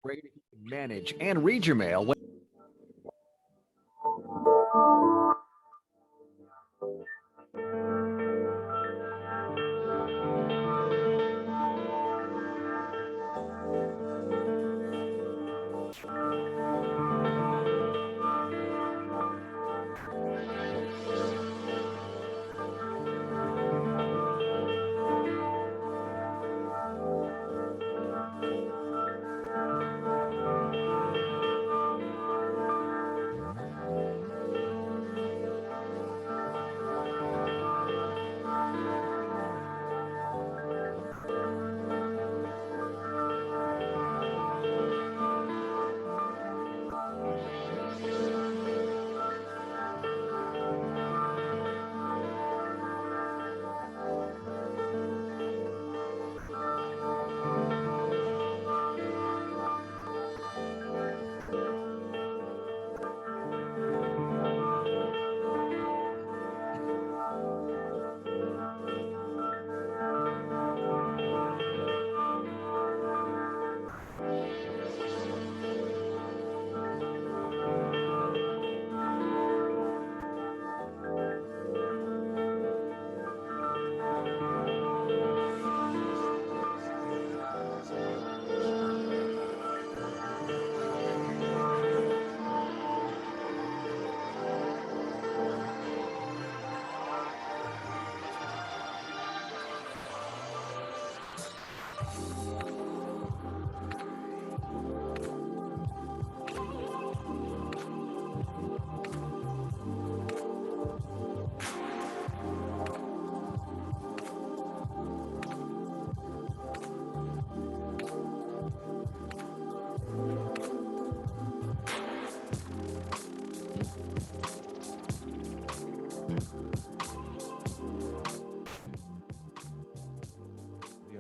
way to manage and read your mail.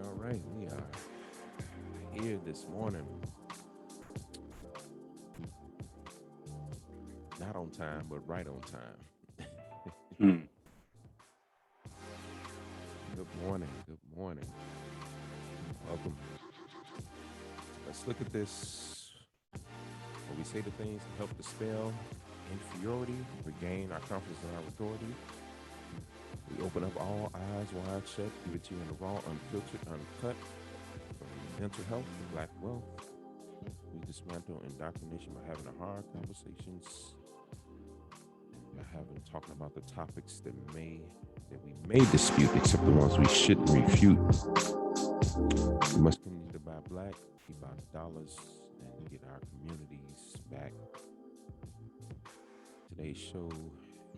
All right, we are here this morning. Not on time, but right on time. Good morning. Good morning. Welcome. Let's look at this. When we say the things that help dispel inferiority, regain our confidence and our authority. We open up all eyes wide shut, give it to you in the raw, unfiltered, uncut. From mental health to black wealth. We dismantle indoctrination by having the hard conversations, by talking about the topics that we may dispute, except the ones we shouldn't refute. We must continue to buy black, keep our dollars, and get our communities back. Today's show,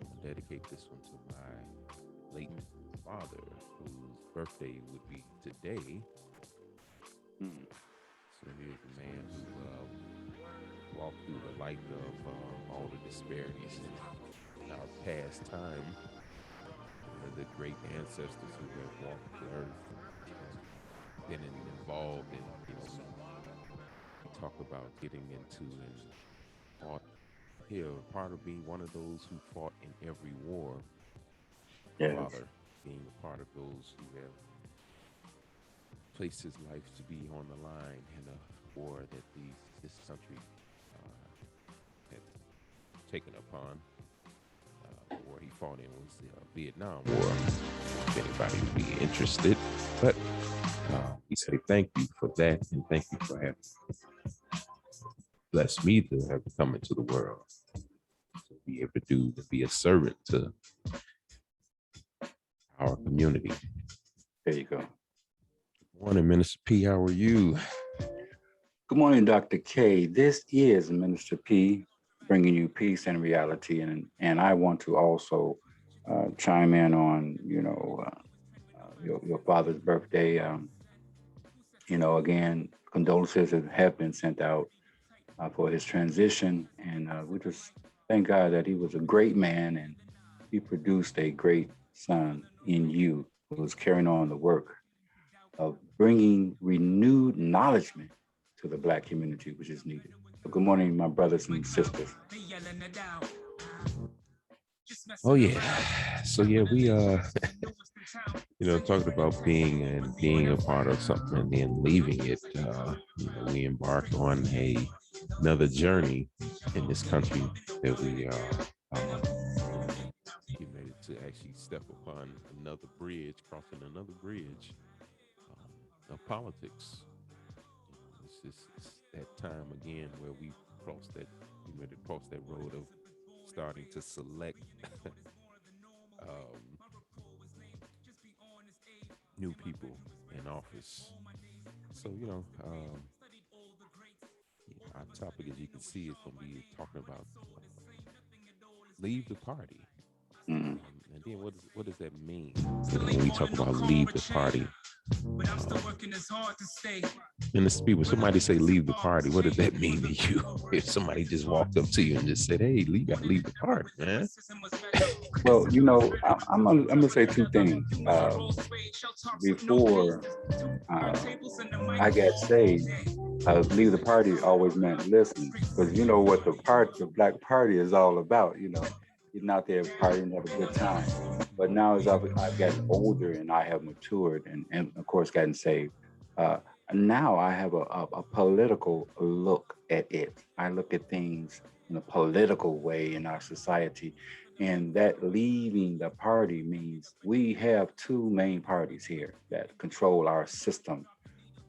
I dedicate this one to my late father, whose birthday would be today. So here's the man who walked through the light of all the disparities in our past time. The great ancestors who have walked the earth, been involved in, talk about getting into and fought here. Part of being one of those who fought in every war. Yes. Father being a part of those who have placed his life to be on the line in a war that this country had taken upon. The war he fought in was the Vietnam War, if anybody would be interested. But we say thank you for that, and thank you for having blessed me to have come into the world, to be able to be a servant to our community. There you go. Good morning, Minister P. How are you? Good morning, Dr. K. This is Minister P, bringing you peace and reality. And I want to also chime in on, your father's birthday. Again, condolences have been sent out for his transition. And we just thank God that he was a great man and he produced a great son in you who is carrying on the work of bringing renewed acknowledgement to the Black community, which is needed. So good morning, my brothers and sisters. Oh yeah. So yeah, we talked about being a part of something and then leaving it. We embarked on another journey in this country that we getting ready to actually step upon another bridge, crossing another bridge of politics. It's that time again where we ready to cross that road of starting to select um, new people in office. So, our topic, as you can see, is going to be talking about leave the party. Mm. And then what does that mean? When we talk about leave the party, in the speech, when somebody say leave the party, what does that mean to you? If somebody just walked up to you and just said, "Hey, you got to leave the party, man." Well, I'm gonna say two things. Before I got saved, leave the party always meant listen, because you know what the Black Party is all about. Getting out there partying, have a good time. But now as I've gotten older and I have matured and of course gotten saved, uh, now I have a political look at it. I look at things in a political way in our society. And that leaving the party means we have two main parties here that control our system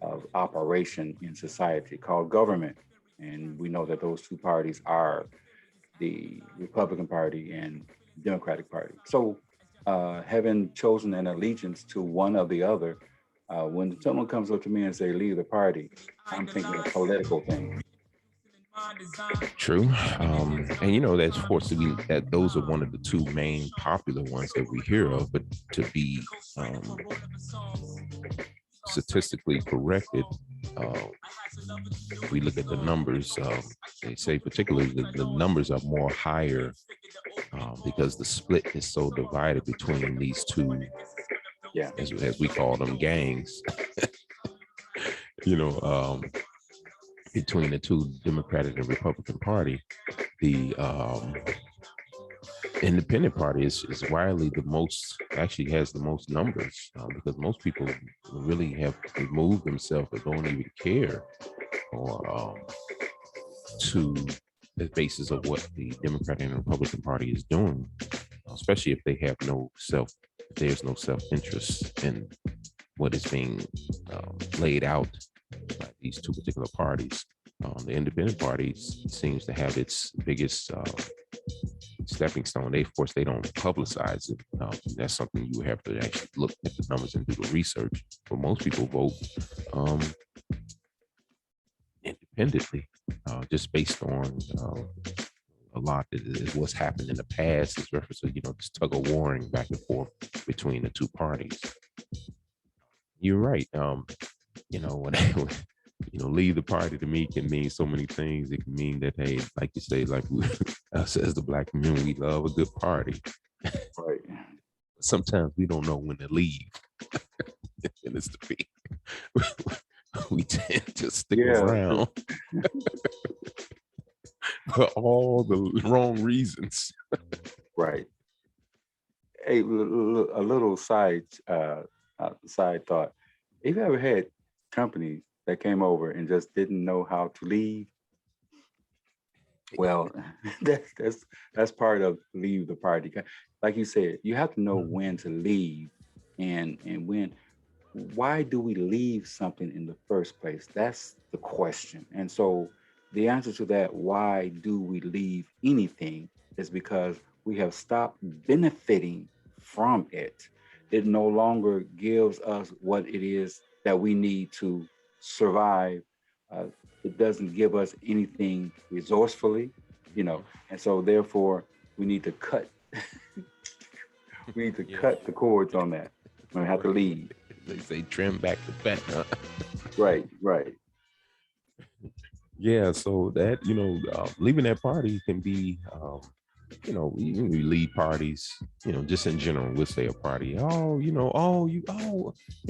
of operation in society called government. And we know that those two parties are the Republican Party and Democratic Party. So, having chosen an allegiance to one or the other, when someone comes up to me and say leave the party, I'm thinking a political thing. True. And that's of course that those are one of the two main popular ones that we hear of, but to be statistically corrected, uh, we look at the numbers. They say particularly the numbers are more higher because the split is so divided between these two, Yeah. as we call them, gangs. you know, um, Between the two Democratic and Republican Party, the Independent Party is widely the most, actually has the most numbers because most people really have removed themselves or don't even care or to the basis of what the Democratic and Republican Party is doing, especially if they have if there's no self-interest in what is being laid out by these two particular parties. The Independent Party seems to have its biggest stepping stone. Of course, they don't publicize it. That's something you have to actually look at the numbers and do the research. But most people vote independently, just based on a lot that is what's happened in the past. Is reference to this tug of warring back and forth between the two parties. You're right. When leave the party to me can mean so many things. It can mean that, hey, like you say, like us as the Black community, we love a good party. Right. Sometimes we don't know when to leave. And it's to be. We tend to stick around for all the wrong reasons. Right. Hey, a little side thought. Have you ever had companies that came over and just didn't know how to leave? Well, that's part of leave the party. Like you said, you have to know when to leave and when. Why do we leave something in the first place? That's the question. And so the answer to that, why do we leave anything, is because we have stopped benefiting from it. It no longer gives us what it is that we need to survive. Uh, it doesn't give us anything resourcefully, and so therefore we need to cut. We need to cut the cords on that. We have to leave. They say trim back the fat, huh? Right. Yeah, so that leaving that party can be we lead parties, just in general. We'll say a party, and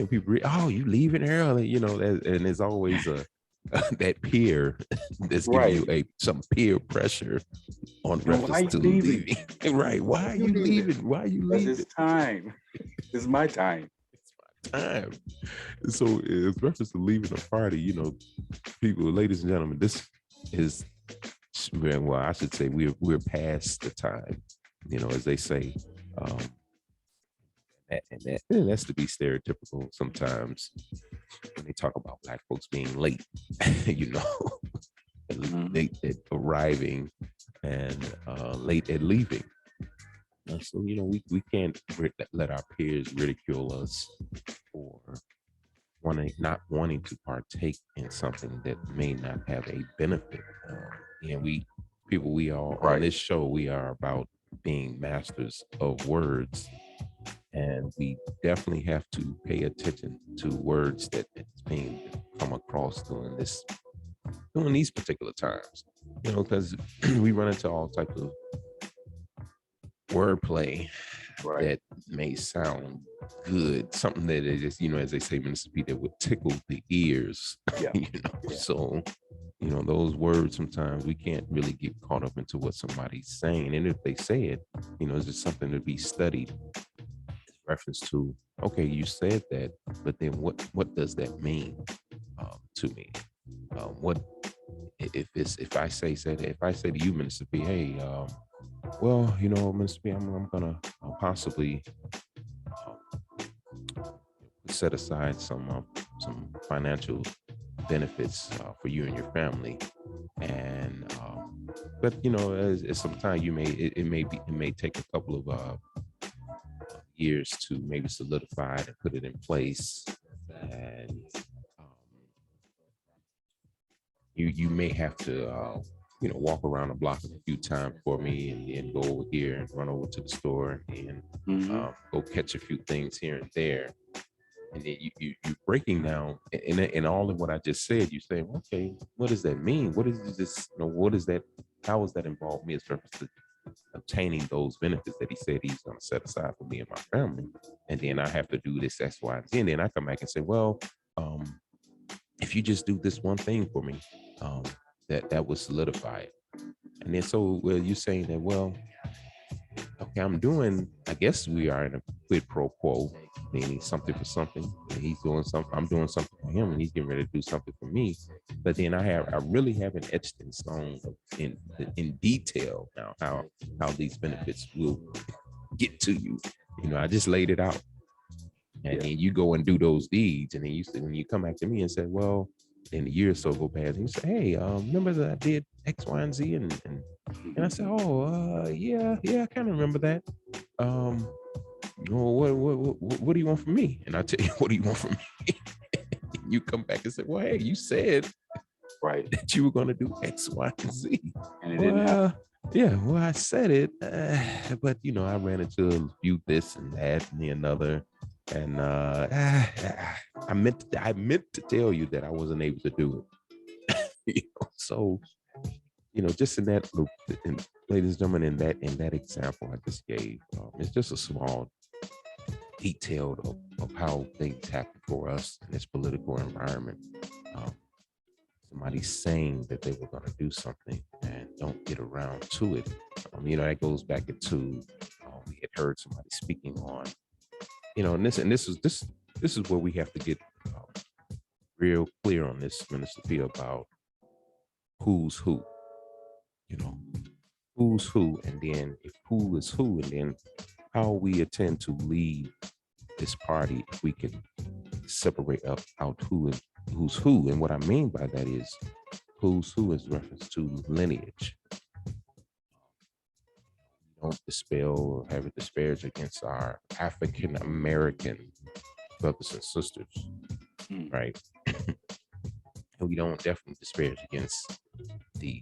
people you leaving early, and there's always that peer that's giving you some peer pressure on And why reference you to leaving? leaving. Right. Why are you leaving? Why are you Because leaving? it's time. It's my time. It's my time. So in reference to leaving a party, people, ladies and gentlemen, this is, well, I should say we're past the time, as they say. And that's to be stereotypical sometimes when they talk about Black folks being late, late at arriving and late at leaving. So, we can't let our peers ridicule us for not wanting to partake in something that may not have a benefit. We are on this show, we are about being masters of words. And we definitely have to pay attention to words that is being come across during these particular times, because we run into all types of wordplay that may sound good, something that is, as they say, Mississippi, that would tickle the ears. So those words, sometimes we can't really get caught up into what somebody's saying, and if they say it, it's just something to be studied. Reference to, okay, you said that, but then what does that mean to me? What if I say to you, Minister P, hey, well, Minister P, I'm gonna possibly set aside some financial benefits for you and your family, and but as sometimes it may take a couple of years to maybe solidify it and put it in place, and you may have to walk around the block a few times for me, and then go over here and run over to the store and go catch a few things here and there, and then you're breaking down and all of what I just said. You say, okay, what does that mean? What is this? What is that? How does that involve me as far as obtaining those benefits that he said he's going to set aside for me and my family? And then I have to do this X, Y, and Z. And then I come back and say, well, if you just do this one thing for me, that would solidify it. And then you're saying that, well, okay, I guess we are in a quid pro quo, meaning something for something. And he's doing something, I'm doing something for him, and he's getting ready to do something for me. But then I really haven't etched in stone in detail now how these benefits will get to you. I just laid it out. And then you go and do those deeds, and then when you come back to me and say, well, in a year or so go past, and you say, hey, remember that I did X, Y, and Z, and I said, oh, yeah, I kind of remember that. What do you want from me? And I tell you, what do you want from me? You come back and say, well, hey, you said that you were going to do X, Y, and Z. And it didn't happen. Yeah, well, I said it, but I ran into a few this and that and the another, and I meant to tell you that I wasn't able to do it. So just in that, ladies and gentlemen, in that example I just gave, it's just a small detail of how things happen for us in this political environment. Somebody saying that they were going to do something and don't get around to it. That goes back into we had heard somebody speaking on, and this is where we have to get real clear on this, Minister P, about who's who. Who's who, and then if who is who, and then how we intend to lead this party if we can separate out who's who. And what I mean by that is who's who is reference to lineage. Don't dispel or have a disparage against our African American brothers and sisters, right? And we don't definitely disparage against the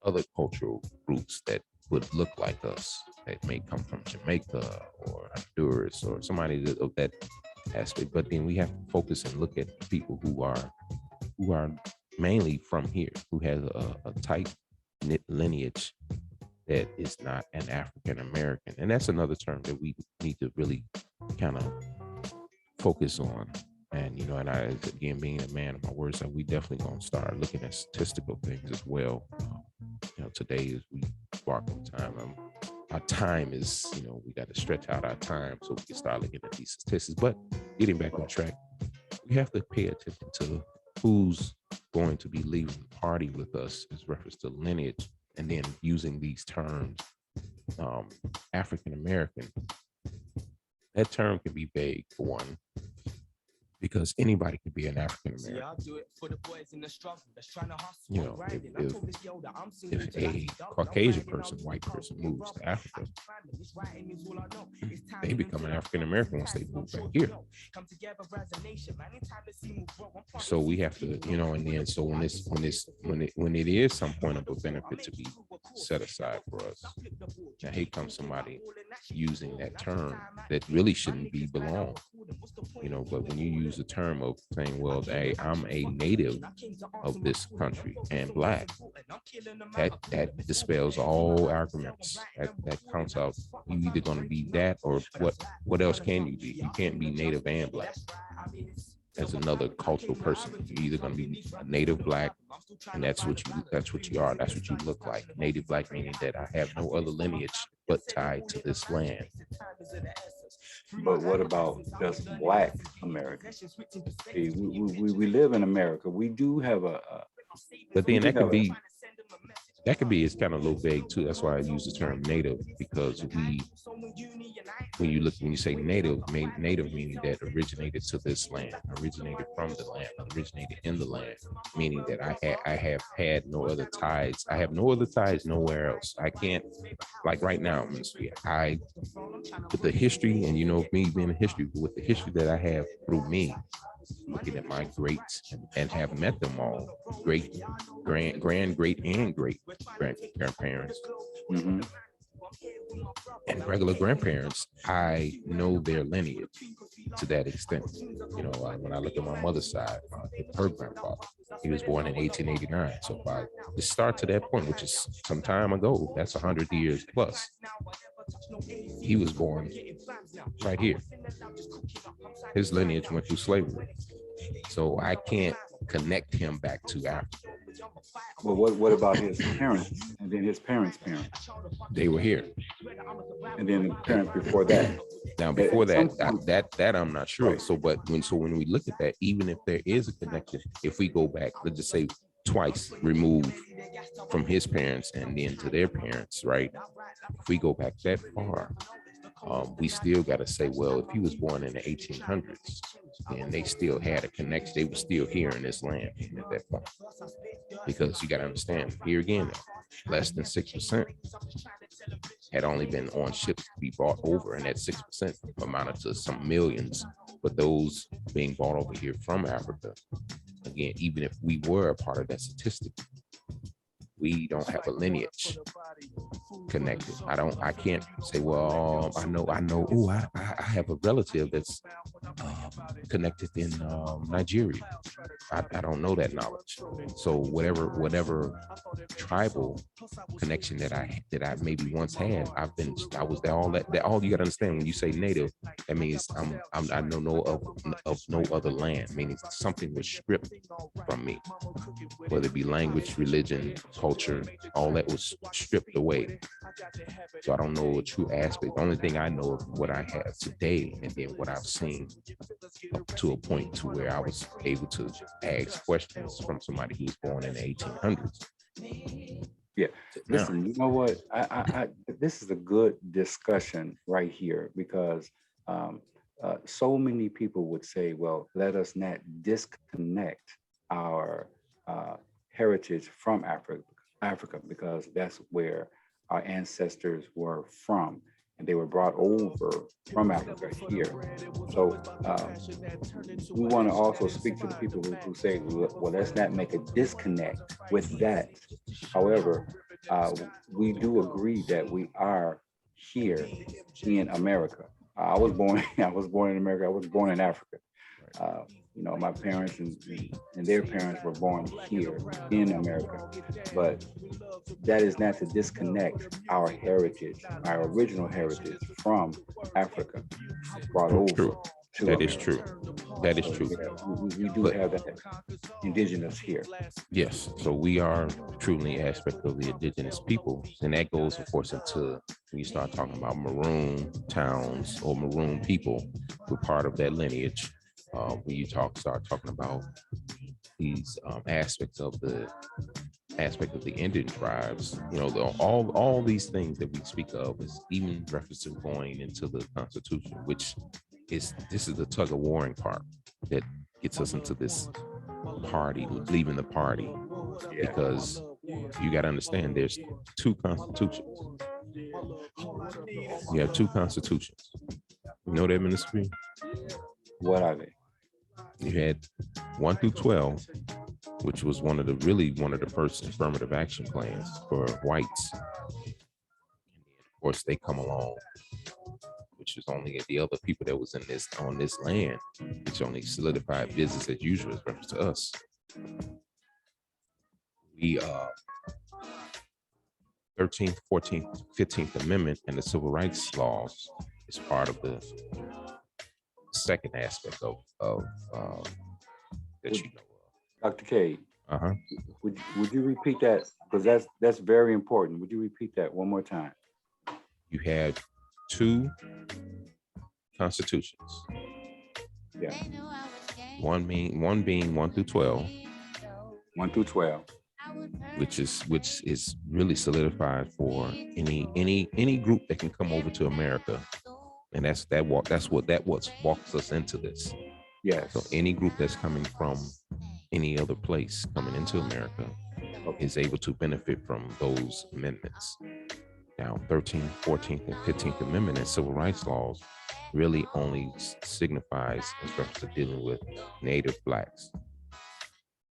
other cultural groups that would look like us, that may come from Jamaica or Honduras or somebody of that aspect. But then we have to focus and look at people who are mainly from here, who has a tight knit lineage that is not an African American. And that's another term that we need to really kind of focus on. And and I, again, being a man of my words, that we definitely gonna start looking at statistical things as well. Today as we walk on time, our time is, we got to stretch out our time so we can start looking at these statistics. But getting back on track, we have to pay attention to who's going to be leaving the party with us as reference to lineage, and then using these terms, African American. That term can be vague for one, because anybody could be an African American. If a Caucasian person, white person, moves to Africa, they become an African American once they move back here. So we have to, and then so when it is some point of a benefit to be set aside for us, now here comes somebody using that term that really shouldn't be belong. But when you use the term of saying, well, hey, I'm a native of this country and Black, that dispels all arguments. That counts out. You either going to be that, or what else can you be? You can't be native and Black as another cultural person. You're either going to be a native Black, and that's what you are. That's what you look like. Native Black, meaning that I have no other lineage but tied to this land. But what about just Black Americans? See, we live in America. We do have but then that could be, it's kind of a little vague too. That's why I use the term native, because when you say native meaning that originated to this land, originated from the land, originated in the land, meaning that I have had no other ties. I have no other ties nowhere else. I can't, like right now, with the history, and me being a history, with the history that I have through me, looking at my greats and have met them all, great, great and great grandparents, and regular grandparents, I know their lineage to that extent. When I look at my mother's side, her grandfather, he was born in 1889. So if I just start to that point, which is some time ago, that's 100 years plus. He was born right here. His lineage went through slavery. So I can't connect him back to Africa. Well, what about his parents and then his parents' parents? They were here. And then the parents before that. Now, before that I'm not sure. Right. So when we look at that, even if there is a connection, if we go back, let's just say twice removed from his parents and then to their parents, right? If we go back that far, we still got to say, well, if he was born in the 1800s, then they still had a connection. They were still here in this land at that point. Because you got to understand, here again, less than 6% had only been on ships to be brought over, and that 6% amounted to some millions. But those being brought over here from Africa, again, even if we were a part of that statistic, we don't have a lineage connected. I can't say, well, I know. Oh, I have a relative that's connected in Nigeria. I don't know that knowledge. So whatever tribal connection that I maybe once had, I was there. All you got to understand when you say native, that means I know of no other land, meaning something was stripped from me, whether it be language, religion, culture, all that was stripped away. So I don't know a true aspect. The only thing I know of what I have today, and then what I've seen up to a point to where I was able to ask questions from somebody who was born in the 1800s. Yeah, listen, you know what? I this is a good discussion right here, because so many people would say, well, let us not disconnect our heritage from Africa, because that's where our ancestors were from, and they were brought over from Africa here. So we want to also speak to the people who say, well, let's not make a disconnect with that. However, we do agree that we are here in America. I was born in America. I was born in Africa. My parents and their parents were born here in America, but that is not to disconnect our heritage, our original heritage from Africa, brought over. to That is America. true. That is true. Yeah, we do But have that indigenous here. yes, so we are truly an aspect of the indigenous people. And that goes, of course, into when you start talking about maroon towns or maroon people, we're part of that lineage. When you start talking about these aspect of the Indian tribes, all these things that we speak of is even referencing going into the Constitution, which this is the tug of warring part that gets us into this party, leaving the party, Yeah. because you got to understand there's two constitutions. You have two constitutions. You know that, Minister B? What are they? You had 1 through 12, which was one of the first affirmative action plans for whites. Of course, they come along, which is only the other people that was on this land, which only solidified business as usual as reference to us. We 13th, 14th, 15th Amendment and the Civil Rights laws is part of the second aspect of that you know of. Dr. K, Uh-huh. would you repeat that? Because that's very important. Would you repeat that one more time? You had two constitutions. Yeah. One being 1 through 12. 1 through 12. Which is really solidified for any group that can come over to America, and that's what walks us into this. Yes. So any group that's coming from any other place coming into America is able to benefit from those amendments. Now, 13th, 14th, and 15th Amendment and civil rights laws really only signifies as reference to dealing with Native Blacks.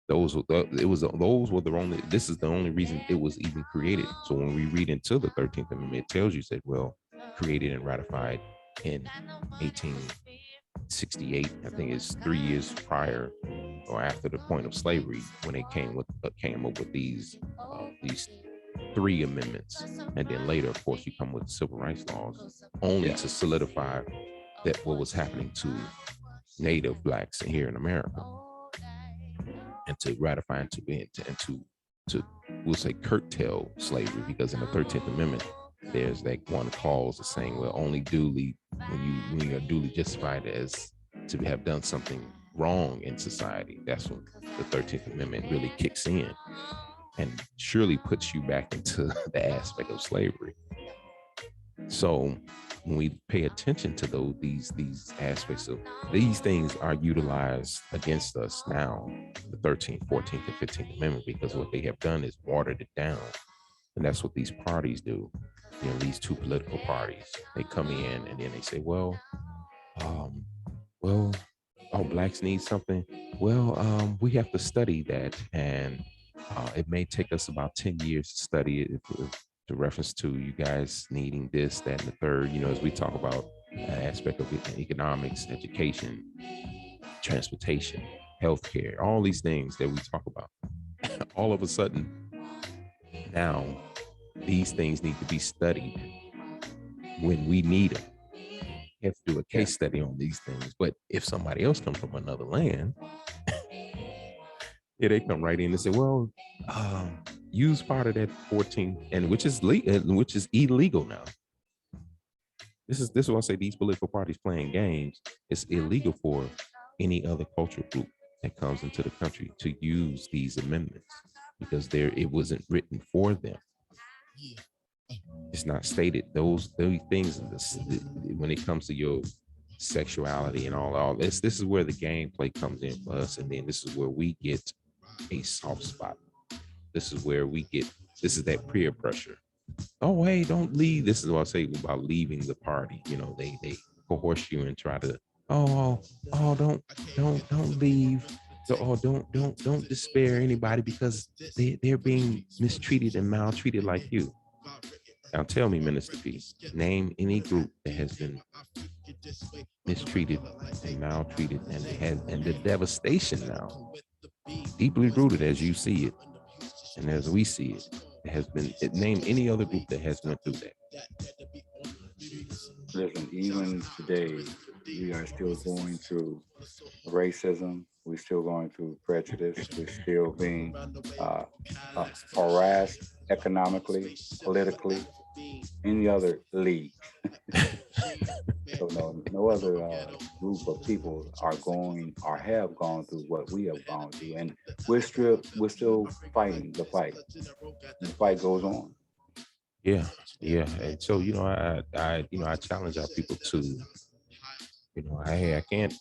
Those were the only. This is the only reason it was even created. So when we read into the 13th Amendment, it tells you that, well, created and ratified in 1868. I think it's 3 years prior or after the point of slavery when they came up with these three amendments, and then later, of course, you come with civil rights laws only to solidify that what was happening to Native Blacks here in America. And to ratify and to we'll say curtail slavery, because in the 13th Amendment, there's that one clause that's saying, well, only duly when you are duly justified as to have done something wrong in society. That's when the 13th Amendment really kicks in and surely puts you back into the aspect of slavery. So when we pay attention to these aspects of these things are utilized against us now, the 13th, 14th, and 15th Amendment, because what they have done is watered it down. And that's what these parties do. These two political parties, they come in and then they say, well, blacks need something. Well, we have to study that. And it may take us about 10 years to study it. The reference to you guys needing this, that, and the third, as we talk about an aspect of economics, education, transportation, healthcare, all these things that we talk about. All of a sudden, now these things need to be studied when we need them. You have to do a case study on these things. But if somebody else comes from another land, they come right in and say, well, use part of that 14, and which is illegal now. This is why I say these political parties playing games. It's illegal for any other cultural group that comes into the country to use these amendments, because it wasn't written for them. It's not stated. Those things when it comes to your sexuality and all this is where the gameplay comes in for us, and then this is where we get a soft spot. This is that peer pressure. Oh, hey, don't leave. This is what I say about leaving the party. They coerce you and try to, don't leave. So, don't despair anybody because they're being mistreated and maltreated like you. Now tell me, Minister P, name any group that has been mistreated and maltreated and the devastation now, deeply rooted as you see it and as we see it, name any other group that has went through that. Listen, even today, We are still going through racism. We're still going through prejudice. We're still being uh, harassed economically, politically, any other league. So no other group of people are going or have gone through what we have gone through, and we're still fighting the fight, and the fight goes on. Yeah, yeah. And so, I challenge our people to, I can't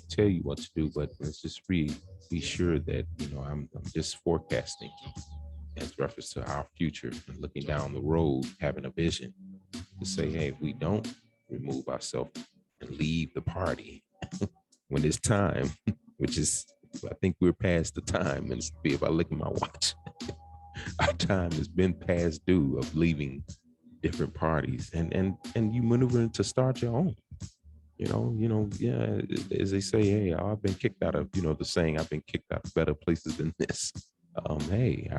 tell you what to do, but let's just be sure that, I'm just forecasting as reference to our future and looking down the road, having a vision to say, hey, if we don't remove ourselves and leave the party when it's time, which is, I think we're past the time, and it's be about looking at my watch. Our time has been past due of leaving different parties, and you maneuver to start your own. Yeah, as they say, hey, I've been kicked out of, the saying, I've been kicked out of better places than this. Hey,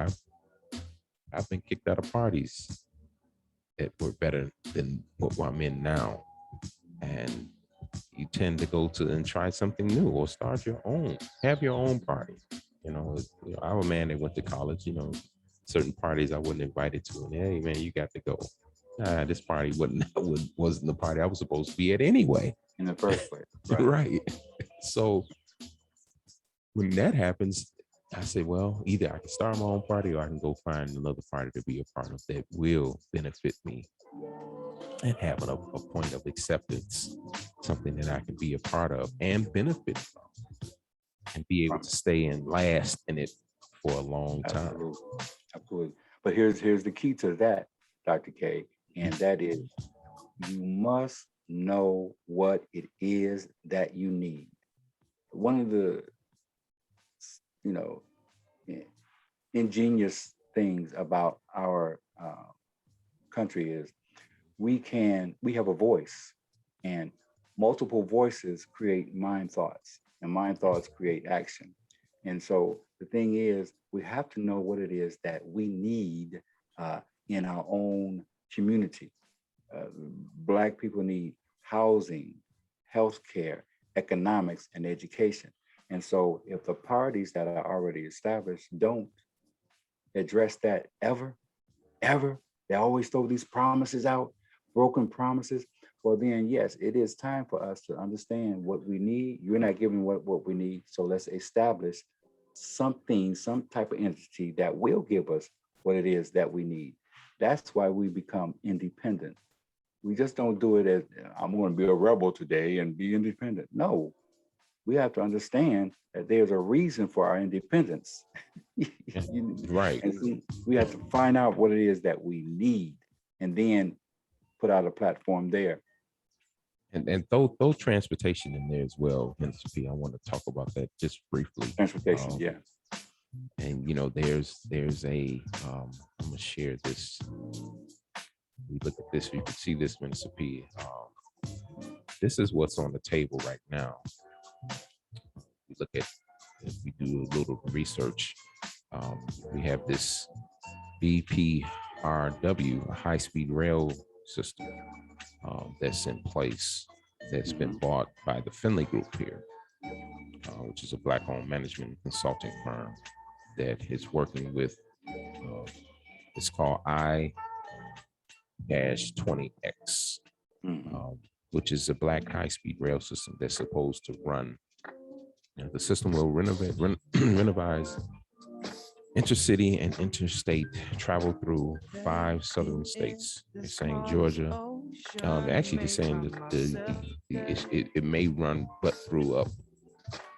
I've been kicked out of parties that were better than what I'm in now. And you tend to go to and try something new or start your own, have your own party. I'm a man that went to college, certain parties I wasn't invited to. And hey, man, you got to go. This party wasn't the party I was supposed to be at anyway. In the first place, right? Right. So when that happens, I say, well, either I can start my own party or I can go find another party to be a part of that will benefit me and have a point of acceptance, something that I can be a part of and benefit from and be able to stay and last in it for a long time. Absolutely. Absolutely. But here's the key to that, Dr. K, and that is you must know what it is that you need. One of the, you know, ingenious things about our country is we have a voice, and multiple voices create mind thoughts, and mind thoughts create action. And so the thing is, we have to know what it is that we need in our own community. Black people need housing, healthcare, economics, and education. And so if the parties that are already established don't address that ever, they always throw these promises out, broken promises. Well, then, yes, it is time for us to understand what we need. You're not giving what we need. So let's establish something, some type of entity that will give us what it is that we need. That's why we become independent. We just don't do it as I'm going to be a rebel today and be independent. No, we have to understand that there's a reason for our independence. Right. And so we have to find out what it is that we need and then put out a platform there. And throw transportation in there as well, Minister P. I want to talk about that just briefly. Transportation, yeah. And there's a I'm gonna share this. We look at this, you can see this, Minister P. This is what's on the table right now. We look at, if we do a little research, we have this BPRW, a high-speed rail system that's in place, that's been bought by the Finley Group here, which is a Black-owned management consulting firm that is working with, it's called I-20X, which is a Black high-speed rail system that's supposed to run. The system will renovize intercity and interstate travel through 5 southern states. They're saying Georgia. Actually, they're saying that it may run but through up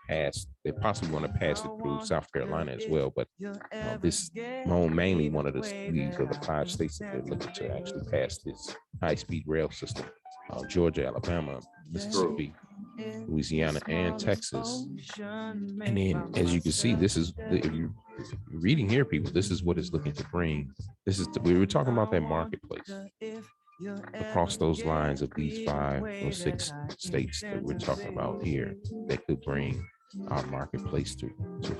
past. They possibly want to pass it through South Carolina as well. But this mainly one of these are the 5 states that they're looking to actually pass this high-speed rail system. Georgia, Alabama, Mississippi, Louisiana, and Texas. And then, as you can see, this is, if you're reading here, people, this is what it's looking to bring. We were talking about that marketplace across those lines of these 5 or 6 states that we're talking about here that could bring our marketplace to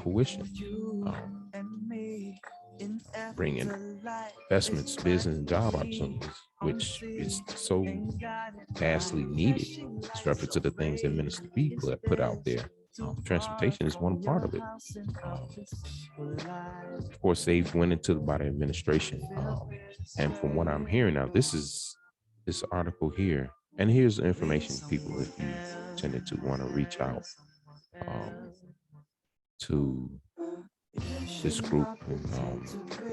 fruition. bring in investments, business, and job opportunities, which is so vastly needed. It's reference to the things that Minister B put out there. Transportation is one part of it. Of course, they went into the body administration. And from what I'm hearing now, this article here, and here's the information, people, if you tended to want to reach out to this group.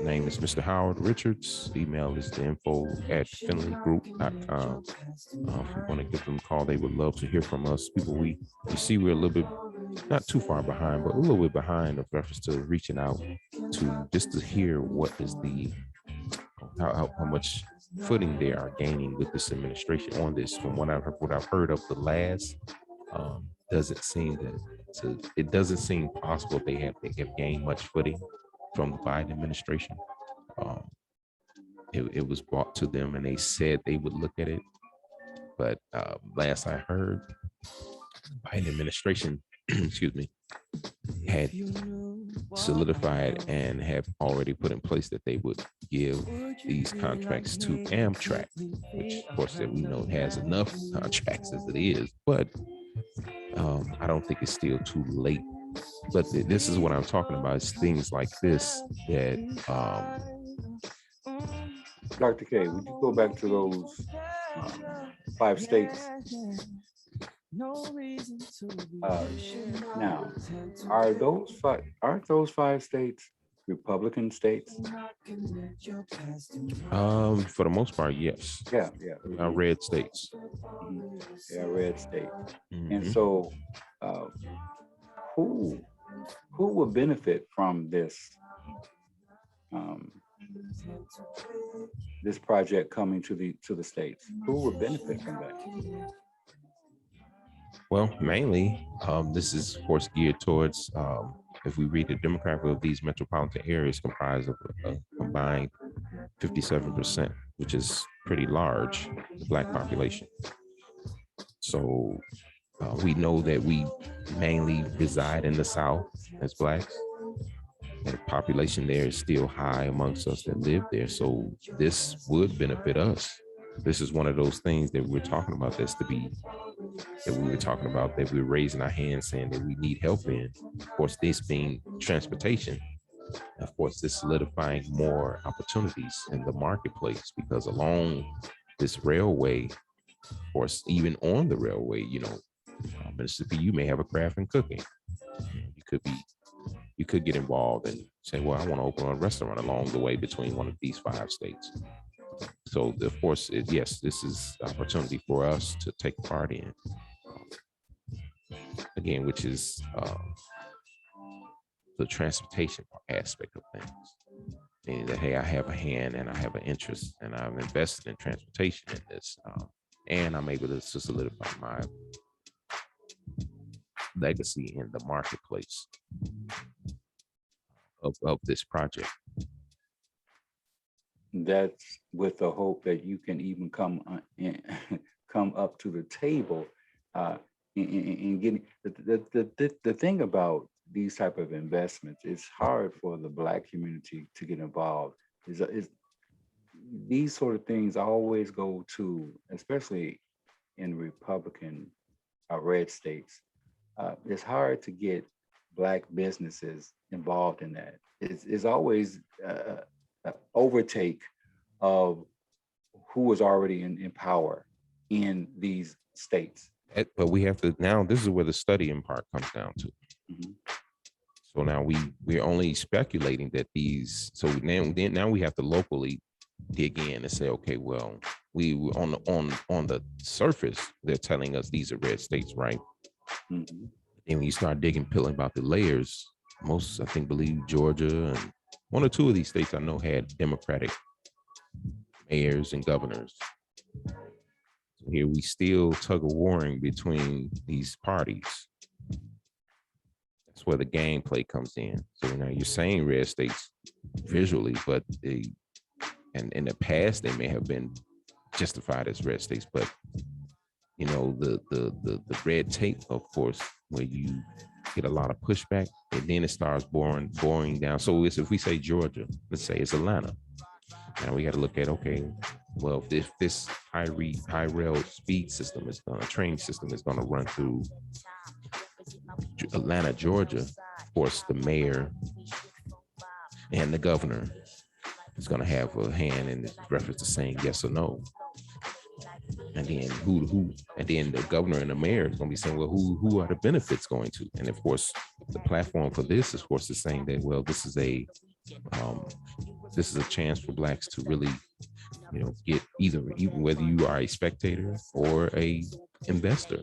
Name is Mr. Howard Richards. Email is the info@finleygroup.com. If you want to give them a call, they would love to hear from us. People, we see we're a little bit, not too far behind, but a little bit behind of reference to reaching out to just to hear what is the, how much footing they are gaining with this administration on this. From what I've heard of the last, doesn't seem it doesn't seem possible they have gained much footing from the Biden administration. It was brought to them and they said they would look at it, but last I heard, Biden administration excuse me, had solidified and have already put in place that they would give these contracts to Amtrak, which of course that we know has enough contracts as it is, but I don't think it's still too late. But this is what I'm talking about. It's things like this that Dr. K, would you go back to those 5 states? Now, aren't those 5 states Republican states? For the most part, yes. Yeah. Red states. Yeah, red states. And so, who would benefit from this this project coming to the states? Who would benefit from that? Well, mainly, this is of course geared towards, if we read the demographic of these metropolitan areas, comprised of a combined 57%, which is pretty large, the Black population. So we know that we mainly reside in the South as Blacks. And the population there is still high amongst us that live there. So this would benefit us. This is one of those things that we're talking about that we're raising our hands saying that we need help in. Of course, this being transportation. Of course, this solidifying more opportunities in the marketplace, because along this railway, of course, even on the railway, Mississippi, you may have a craft in cooking. You could get involved and say, well, I want to open a restaurant along the way between one of these 5 states. So, of course, yes, this is an opportunity for us to take part in, again, which is the transportation aspect of things. Meaning that, hey, I have a hand and I have an interest and I've invested in transportation in this, and I'm able to solidify my legacy in the marketplace of this project. That's with the hope that you can even come up to the table in getting the thing about these type of investments. It's hard for the Black community to get involved. These sort of things always go to, especially in Republican red states. It's hard to get Black businesses involved in that. It's always overtake of who is already in power in these states. But we have to, now this is where the studying part comes down to. So now we're only speculating that these, so now we have to locally dig in and say, okay, well, we on the surface, they're telling us these are red states, right? And when you start peeling about the layers, most, I think, believe Georgia and 1 or 2 of these states I know had Democratic mayors and governors. So here we still tug of warring between these parties. That's where the gameplay comes in. So now you're saying red states visually, but and in the past they may have been justified as red states, but the red tape, of course, where you get a lot of pushback, and then it starts boring down. So it's, if we say Georgia, let's say it's Atlanta. Now we got to look at, okay, well, if this high rail speed system is train system is going to run through Atlanta, Georgia, of course, the mayor and the governor is going to have a hand in reference to saying yes or no. And then and then the governor and the mayor is going to be saying, well, who are the benefits going to? And of course, the platform for this, of course, is saying that, well, this is a chance for Blacks to really, get even whether you are a spectator or a investor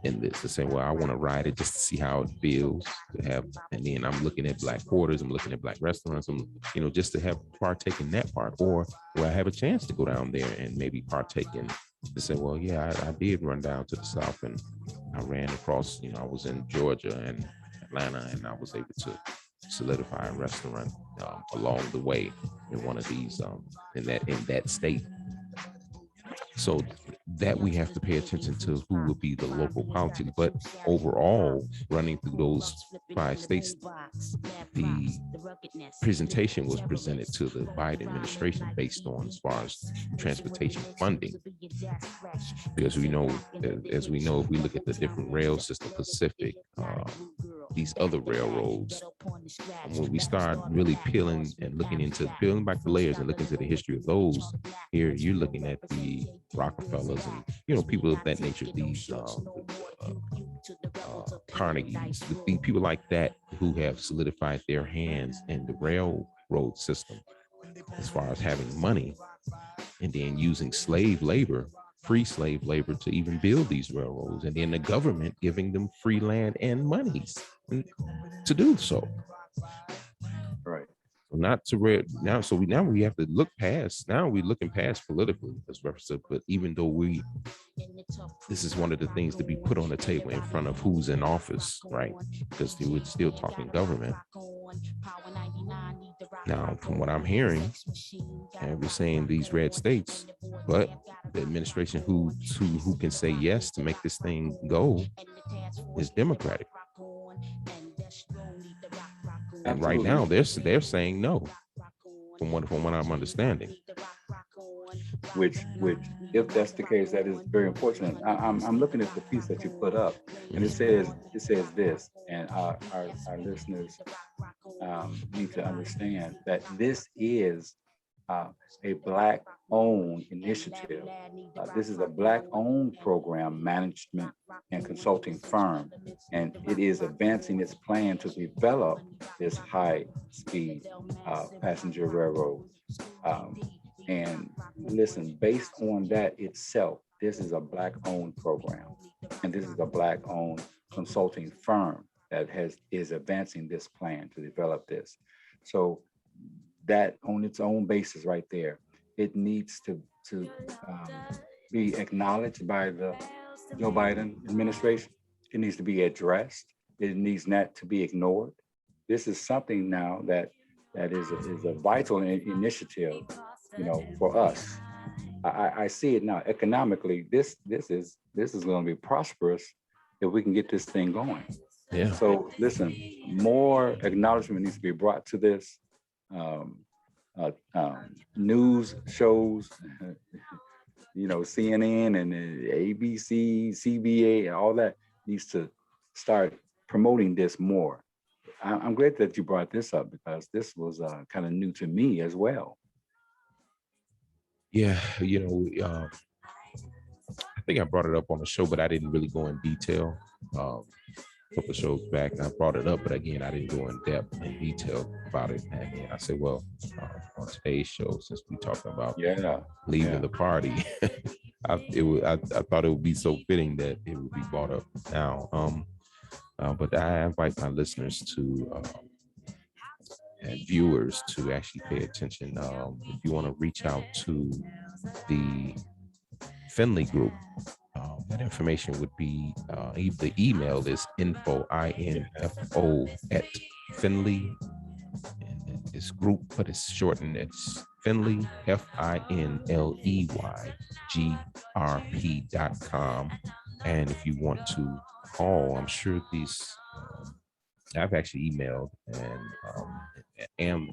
in this, to say, well, I want to ride it just to see how it feels to have, and then I'm looking at Black quarters, I'm looking at Black restaurants, just to have partake in that part, or where I have a chance to go down there and maybe partake in, to say, well, yeah, I did run down to the South and I ran across, I was in Georgia and Atlanta, and I was able to solidify a restaurant along the way in one of these in that state. So that we have to pay attention to who will be the local politics. But overall, running through those 5 states, the presentation was presented to the Biden administration based on as far as transportation funding. Because we know, if we look at the different rail system, Pacific, these other railroads, when we start really peeling back the layers and looking into the history of those, here you're looking at the Rockefellers and people of that nature, these Carnegies, the people like that who have solidified their hands in the railroad system as far as having money, and then using free slave labor to even build these railroads, and then the government giving them free land and monies to do so. Right. Not to read now. So now we have to look past. Now we're looking past politically as representative. But even though this is one of the things to be put on the table in front of who's in office, right? Because we're still talking government. Now, from what I'm hearing, and we're saying these red states, but the administration who can say yes to make this thing go is Democratic. And right now they're saying no, from what I'm understanding. Which, if that's the case, that is very unfortunate. I'm looking at the piece that you put up, and it says this, and our listeners need to understand that this is a Black-owned initiative. This is a Black-owned program, management and consulting firm, and it is advancing its plan to develop this high-speed passenger railroad. And listen, based on that itself, this is a Black-owned program, and this is a Black-owned consulting firm that is advancing this plan to develop this. So that on its own basis right there, it needs to be acknowledged by the Joe Biden administration. It needs to be addressed. It needs not to be ignored. This is something now that is a vital initiative, for us. I see it now economically. This is going to be prosperous if we can get this thing going. Yeah. So listen, more acknowledgement needs to be brought to this. News shows, CNN and ABC, CBA, and all that needs to start promoting this more. I'm glad that you brought this up, because this was kind of new to me as well. Yeah, I think I brought it up on the show, but I didn't really go in detail. A couple of shows back, I brought it up, but again, I didn't go in depth and detail about it. And then I said, well, on today's show, since we talking about leaving the party, I thought it would be so fitting that it would be brought up now. But I invite my listeners to and viewers to actually pay attention. If you want to reach out to the Finley group, that information would be the email is info at Finley, and it's group, but it's shortened. It's Finley FINLEYGRP.com. And if you want to call. I'm sure these. I've actually emailed and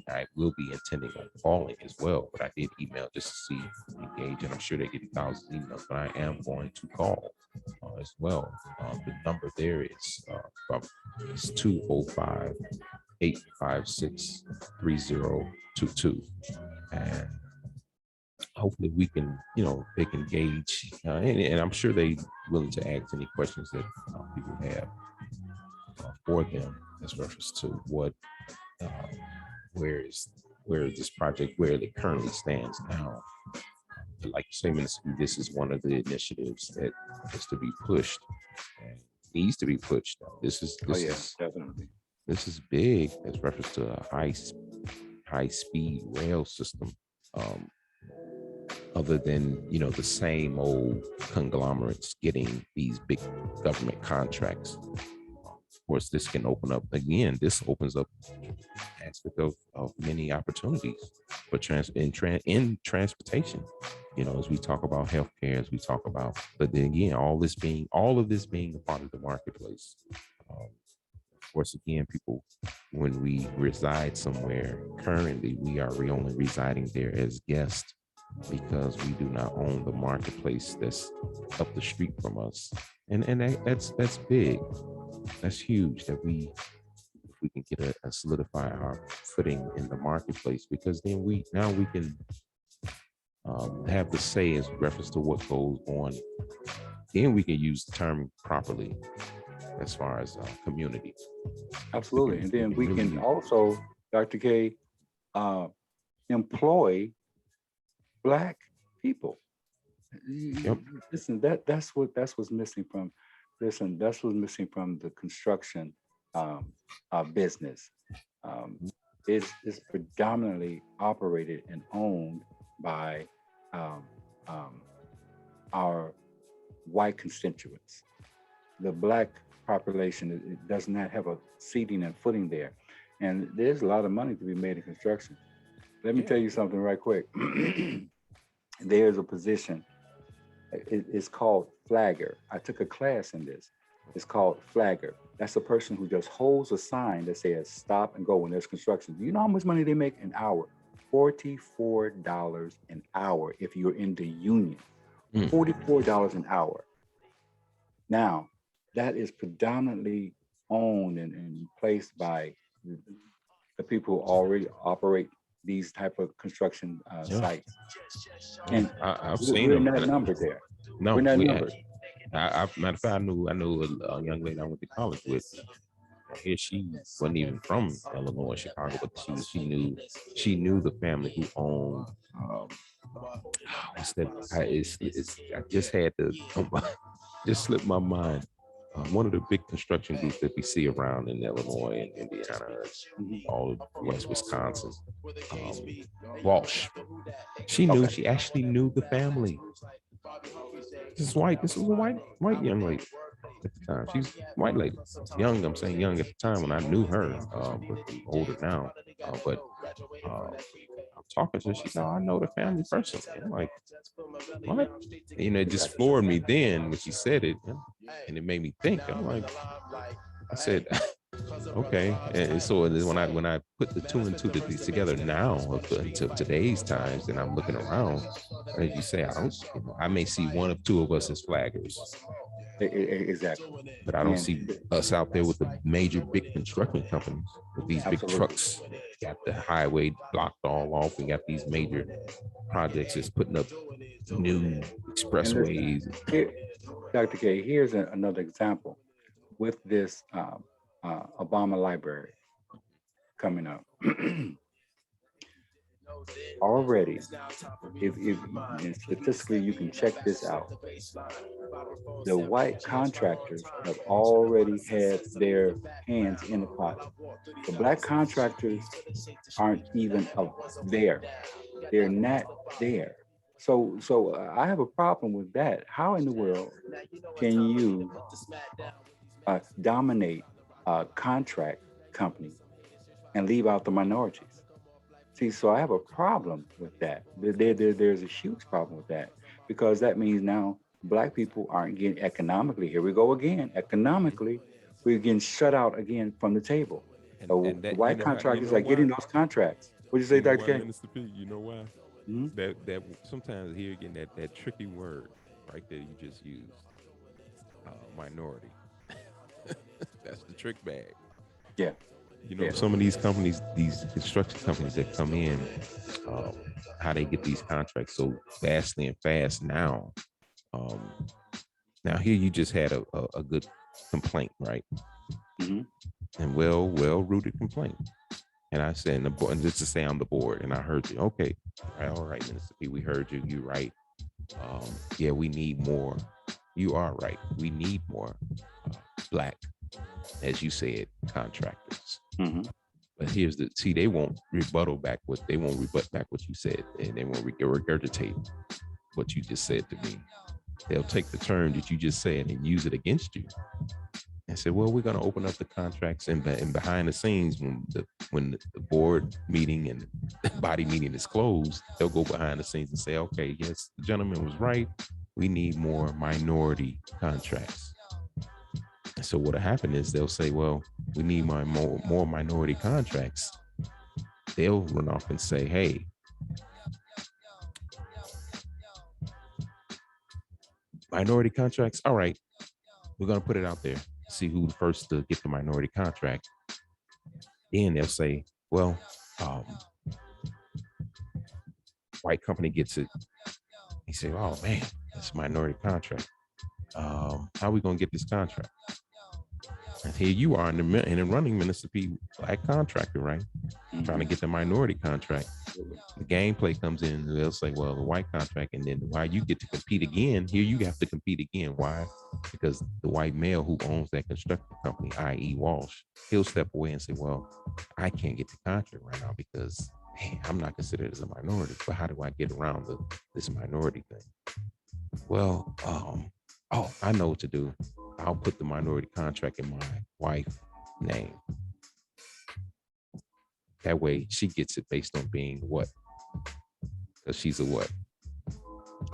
I will be intending on calling as well, but I did email just to see engage, and I'm sure they get thousands of emails, but I am going to call as well. The number there is it's 205-856-3022, and hopefully we can, they can gauge, and I'm sure they willing to ask any questions that people have for them as reference to what, uh, where is this project, where it currently stands now. Like you say, Minister, this is one of the initiatives that is to be pushed and needs to be pushed. Definitely. This is big as reference to a high speed rail system. Um, other than the same old conglomerates getting these big government contracts. Of course, this can open up again. This opens up aspect of many opportunities for in transportation. As we talk about healthcare, as we talk about, but then again, all of this being a part of the marketplace. Of course, again, people, when we reside somewhere, currently we are only residing there as guests because we do not own the marketplace that's up the street from us, and that's big. That's huge that if we can get a solidify our footing in the marketplace, because then we can have the say as reference to what goes on. Then we can use the term properly as far as community. Absolutely. And then we can also, Dr. K, employ Black people. Yep. Listen, that's what's missing from. Listen, that's what's missing from the construction business. It's predominantly operated and owned by our white constituents. The Black population, it does not have a seating and footing there, and there's a lot of money to be made in construction. Let me tell you something right quick. There's a position. It's called flagger. I took a class in this. It's called flagger. That's a person who just holds a sign that says stop and go when there's construction. Do you know how much money they make an hour? $44 an hour if you're in the union. $44 an hour. Now, that is predominantly owned and placed by the people who already operate these type of construction sites. And I've seen we're them. not numbered there. No, we're not numbered. Matter of fact, I knew a young lady I went to college with. Here, she wasn't even from Illinois, Chicago, but she knew the family who owned. What's that? I just had to just slipped my mind. One of the big construction groups that we see around in Illinois and Indiana, all of West Wisconsin, Walsh. She knew. She actually knew the family. This is white. This was a white young lady at the time. She's a white lady, young. I'm saying young at the time when I knew her, but older now. But I'm talking to her. She said, "I know the family personally." I'm like, "What?" It just floored me then when she said it, and it made me think. I'm like, I said, okay. And so when I put the two and two together now until today's times, and I'm looking around, as you say, I may see one of two of us as flaggers. Exactly. But I don't see us out there with the major big construction companies with these big trucks. Got the highway blocked all off. We got these major projects that's putting up new expressways. Dr. K, here's another example with this Obama Library coming up. Already, if statistically you can check this out, the white contractors have already had their hands in the pot. The Black contractors aren't even there. They're not there. So I have a problem with that. How in the world can you dominate a contract company and leave out the minorities? See, so I have a problem with that. There's a huge problem with that, because that means now Black people aren't getting economically. Here we go again. Economically, we're getting shut out again from the table. So And the that, white you contractors know are getting why? those contracts. What you say, You know Dr. why, K? Minister P? You know why? Mhm. That sometimes here again that tricky word right there you just used, minority. That's the trick bag. Yeah, You know, yeah. some of these companies, these construction companies that come in, um, how they get these contracts so vastly and fast now. Um, Now here you just had a good complaint, right? Hmm. And well rooted complaint. And I said, and the board, and just to say I'm the board, and I heard you. Okay, all right, Minister P, we heard you. You right. Yeah, we need more. You are right. We need more black, as you said, contractors. Hmm. But here's the see, they won't rebuttal back what they won't rebut back what you said, and they won't regurgitate what you just said to me. They'll take the term that you just said and use it against you and say, well, we're going to open up the contracts and behind the scenes when the board meeting and the body meeting is closed, they'll go behind the scenes and say, okay, yes, the gentleman was right. We need more minority contracts. And so what'll happen is they'll say, well, we need more minority contracts. They'll run off and say, hey, minority contracts. All right, we're going to put it out there. See who's first to get the minority contract. Then they'll say, well, um, white company gets it. He say, oh man, it's a minority contract. How are we going to get this contract? And here you are in the running, Minister P, black contractor, right? Trying to get the minority contract. The gameplay comes in and they'll say, well, the white contract, and then why you get to compete again, here you have to compete again. Why? Because the white male who owns that construction company, i.e. Walsh, he'll step away and say, well, I can't get the contract right now because hey, I'm not considered as a minority, but how do I get around this minority thing? Well, oh, I know what to do. I'll put the minority contract in my wife's name. That way she gets it based on being what? Because she's a what?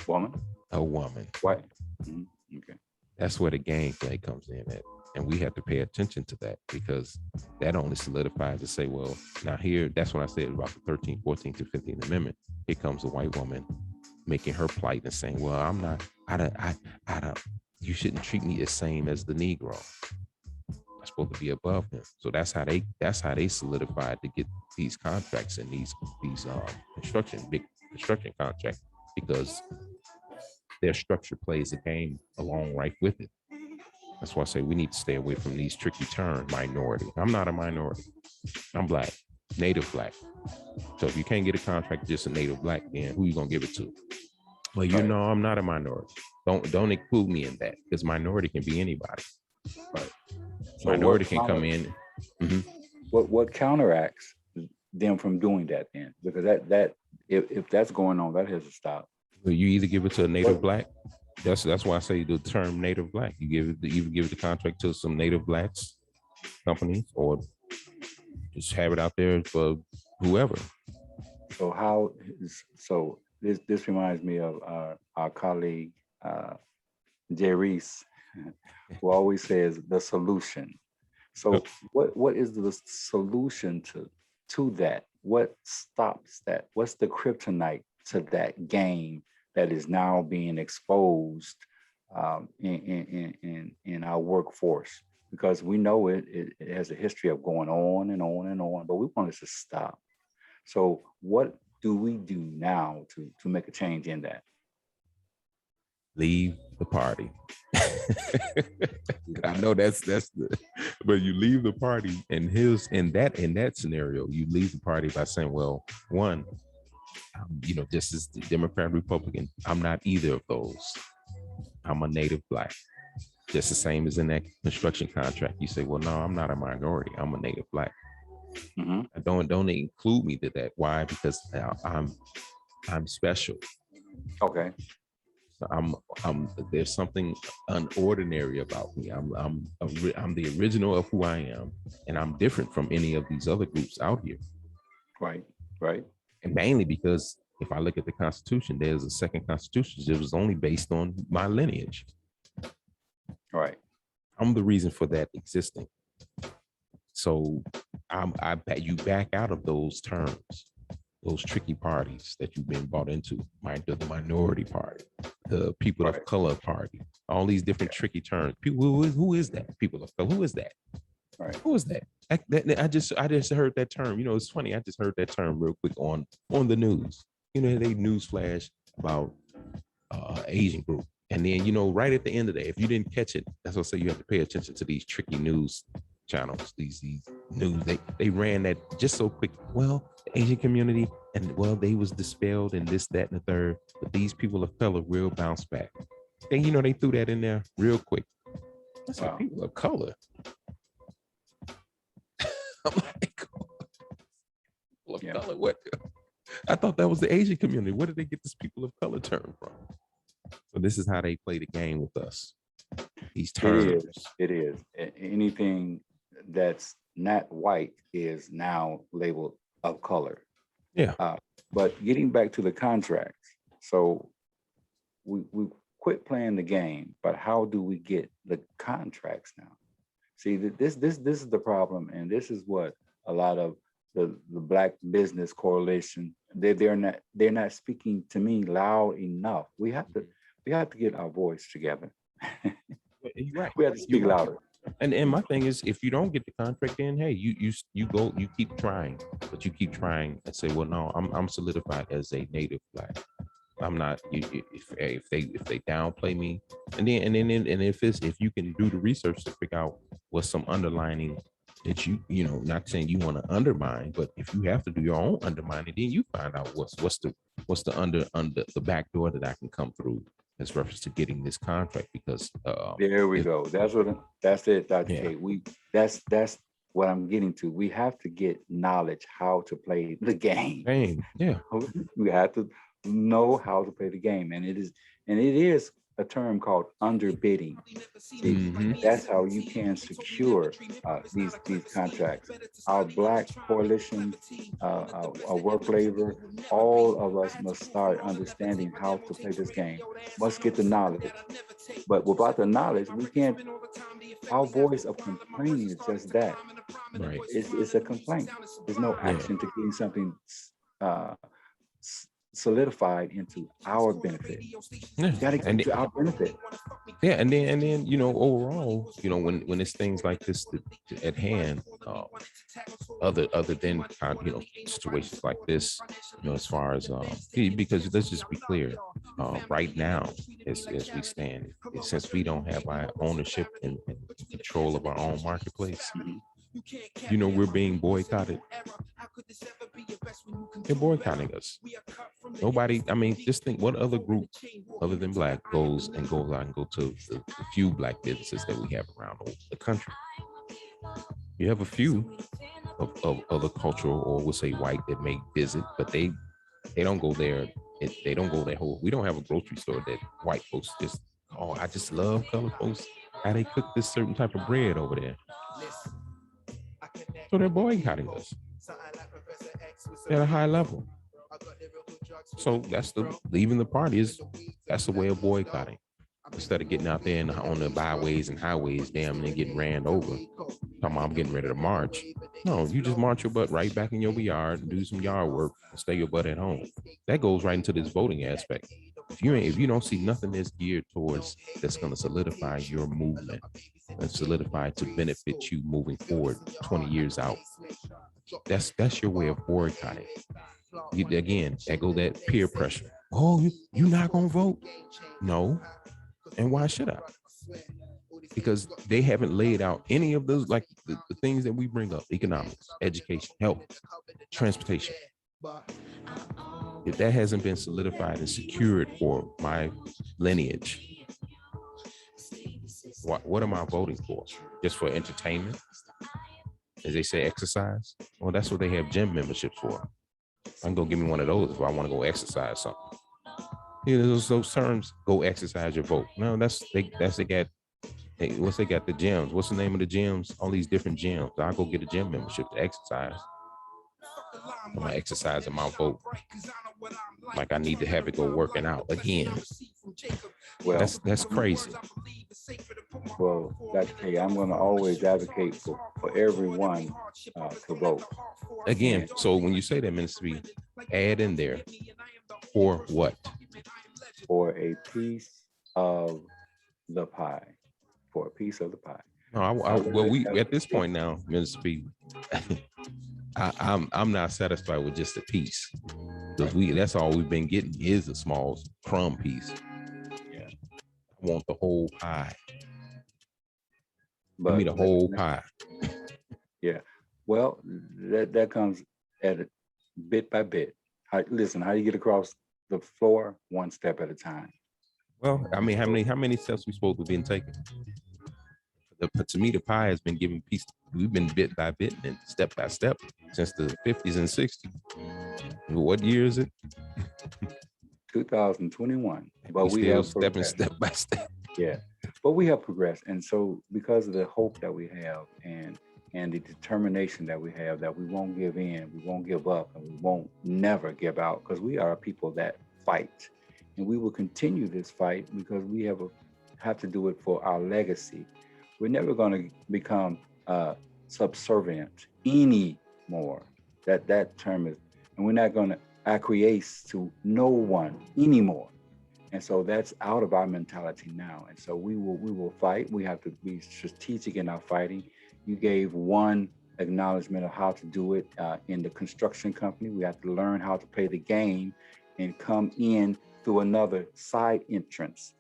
Woman? A woman. White. Hmm. Okay. That's where the gameplay comes in at. And we have to pay attention to that because that only solidifies to say, well, now here, that's what I said about the 13th, 14th, to 15th Amendment. Here comes a white woman making her plight and saying, well, I'm not, I don't, you shouldn't treat me the same as the Negro. I'm supposed to be above him. So that's how they solidified to get these contracts and these big construction contracts, because their structure plays a game along right with it. That's why I say we need to stay away from these tricky terms, minority. I'm not a minority. I'm black, native black. So if you can't get a contract just a native black, then who you gonna give it to? Well, you know, I'm not a minority. Don't include me in that because minority can be anybody. Right. So Minority can come in. Mhm. What counteracts them from doing that then? Because that if that's going on, that has to stop. Well, you either give it to a native black. That's why I say the term native black. You either give the contract to some native blacks companies or just have it out there for whoever. So this reminds me of our colleague Jay Reese, who always says the solution. So what is the solution to that? What stops that? What's the kryptonite to that game that is now being exposed in our workforce? Because we know it has a history of going on and on and on, but we want it to stop. So what do we do now to make a change in that? Leave the party. I know that's but you leave the party, and in that scenario, you leave the party by saying, well, one, this is the Democrat, Republican. I'm not either of those. I'm a native black. Just the same as in that construction contract. You say, well, no, I'm not a minority. I'm a native black. Mm-hmm. Don't include me to that. Why? Because I'm special. Okay. I'm there's something unordinary about me. I'm the original of who I am, and I'm different from any of these other groups out here. Right. Right. And mainly because if I look at the Constitution, there's a second Constitution that was only based on my lineage. Right. I'm the reason for that existing. So I bet you back out of those terms, those tricky parties that you've been bought into, the minority party, the people of color party, all these different tricky terms. People, who is that? People of color, who is that? Right. Who is that? I just heard that term. You know, it's funny. I just heard that term real quick on the news. You know, they news flash about Asian group. And then, you know, right at the end of the day, if you didn't catch it, that's what I say you have to pay attention to these tricky news channels, these news. They ran that just so quick. Well, the Asian community, and well, they was dispelled and this, that, and the third. But these people of color will bounce back. And, you know, they threw that in there real quick. That's like people of color. I'm like, people of color, what? I thought that was the Asian community. Where did they get this people of color term from? So this is how they play the game with us. These terms. It is. Anything that's not white is now labeled of color. Yeah. But getting back to the contracts, so we quit playing the game, but how do we get the contracts now? See, this is the problem, and this is what a lot of the Black Business Coalition, they're not speaking to me loud enough. We have to get our voice together. You're right. We have to speak louder. And my thing is, if you don't get the contract in, hey, you go, you keep trying, but you keep trying and say, well, no, I'm solidified as a native Black. I'm not. If they downplay me, and if you can do the research to figure out what's some underlining that you know, not saying you want to undermine, but if you have to do your own undermining, then you find out what's the under the back door that I can come through as reference to getting this contract, because there we go. That's it, Dr. K. That's what I'm getting to. We have to get knowledge how to play the game. Yeah. We have to know how to play the game, and it is a term called underbidding. That's how you can secure these contracts. Our Black coalition, our work labor, all of us must start understanding how to play this game. Must get the knowledge, but without the knowledge, we can't. Our voice of complaining is just that. Right. It's a complaint. There's no action to getting something solidified into our benefit. Got to get to our benefit. Yeah, and then you know, overall, you know, when it's things like this at hand, other than you know, situations like this, you know, as far as because let's just be clear, right now, as we stand, since we don't have our ownership and control of our own marketplace, you know, we're being boycotted. They're boycotting us. Nobody, I mean, just think, what other group other than Black goes out and go to the few Black businesses that we have around the country? You have a few of other cultural, or we'll say white, that may visit, but they don't go there. They don't go that whole. We don't have a grocery store that white folks just, oh, I just love color folks, how they cook this certain type of bread over there. So they're boycotting us at a high level. So that's leaving the party that's a way of boycotting. Instead of getting out there on the byways and highways, damn, and getting ran over. Talking about I'm getting ready to march. No, you just march your butt right back in your yard and do some yard work and stay your butt at home. That goes right into this voting aspect. If you don't see nothing that's geared towards that's going to solidify your movement and solidify to benefit you moving forward 20 years out, that's your way of boycotting. Again, echo that peer pressure. Oh, you not gonna vote? No. And why should I? Because they haven't laid out any of those, like the things that we bring up: economics, education, health, transportation. If that hasn't been solidified and secured for my lineage, what am I voting for? Just for entertainment? As they say, exercise? Well, that's what they have gym memberships for. I can go give me one of those if I want to go exercise something. You know, those terms, go exercise your vote. No, they got the gyms. What's the name of the gyms? All these different gyms. I'll go get a gym membership to exercise. I'm exercising my vote. like I need to have it go working out again. Well, That's crazy. well, Dr. K, I'm going to always advocate for everyone to vote. Again, so when you say that, Minister B, add in there for what? For a piece of the pie. For a piece of the pie. No, well, we at this point now, Minister B, I'm not satisfied with just a piece, because that's all we've been getting is a small crumb piece. Yeah. I want the whole pie. But Give me the whole pie. Yeah. Well, that comes at it bit by bit. Listen, how you get across the floor one step at a time. Well, I mean, how many steps we supposed to be taking? To me, the pie has been given piece. We've been bit by bit and step by step since the 50s and 60s. What year is it? 2021. But we still have stepping step by step. Yeah, but we have progressed, and so because of the hope that we have and the determination that we have, that we won't give in, we won't give up, and we won't never give out, because we are people that fight, and we will continue this fight because we have to do it for our legacy. We're never going to become subservient anymore. That term is, and we're not going to acquiesce to no one anymore. And so that's out of our mentality now. And so we will fight. We have to be strategic in our fighting. You gave one acknowledgement of how to do it in the construction company. We have to learn how to play the game and come in through another side entrance.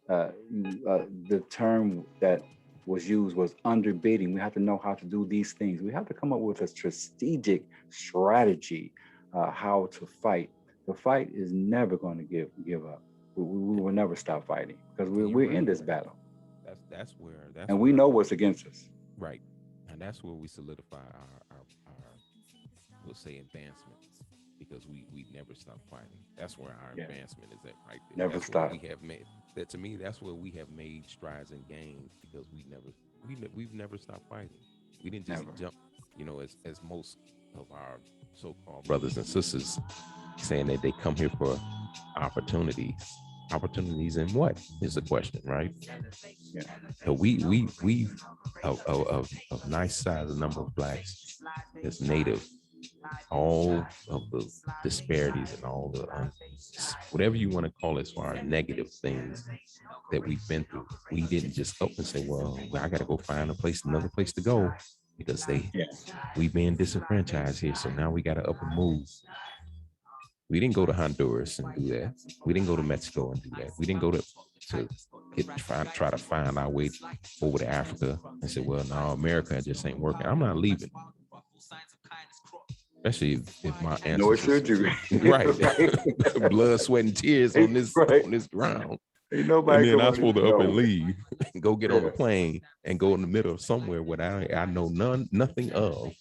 The term that was used was underbidding. We have to know how to do these things. We have to come up with a strategic strategy how to fight. The fight is never going to give up. We will never stop fighting because we're in this battle. That's where and we know what's against us. Right, and that's where we solidify our we'll say advancement, because we never stop fighting. That's where our advancement is at, right there. Never stop. We have made that. To me, that's where we have made strides and gains, because we've never stopped fighting. We didn't just jump, as most of our so-called brothers and sisters saying that they come here for opportunities in what is the question, right? Yeah. So we a nice size number of blacks as native, all of the disparities and all the whatever you want to call it as far as negative things that we've been through, we didn't just up and say, well, I got to go find another place to go, because we've been disenfranchised here, so now we got to up and move. We didn't go to Honduras and do that. We didn't go to Mexico and do that. We didn't go to try to find our way over to Africa and say, well, no, America just ain't working. I'm not leaving. Especially if my ancestors, nor should you. Right. Blood, sweat, and tears on this ground. Ain't nobody. And then I'm supposed to up and leave, and go get on the plane and go in the middle of somewhere where I know nothing of.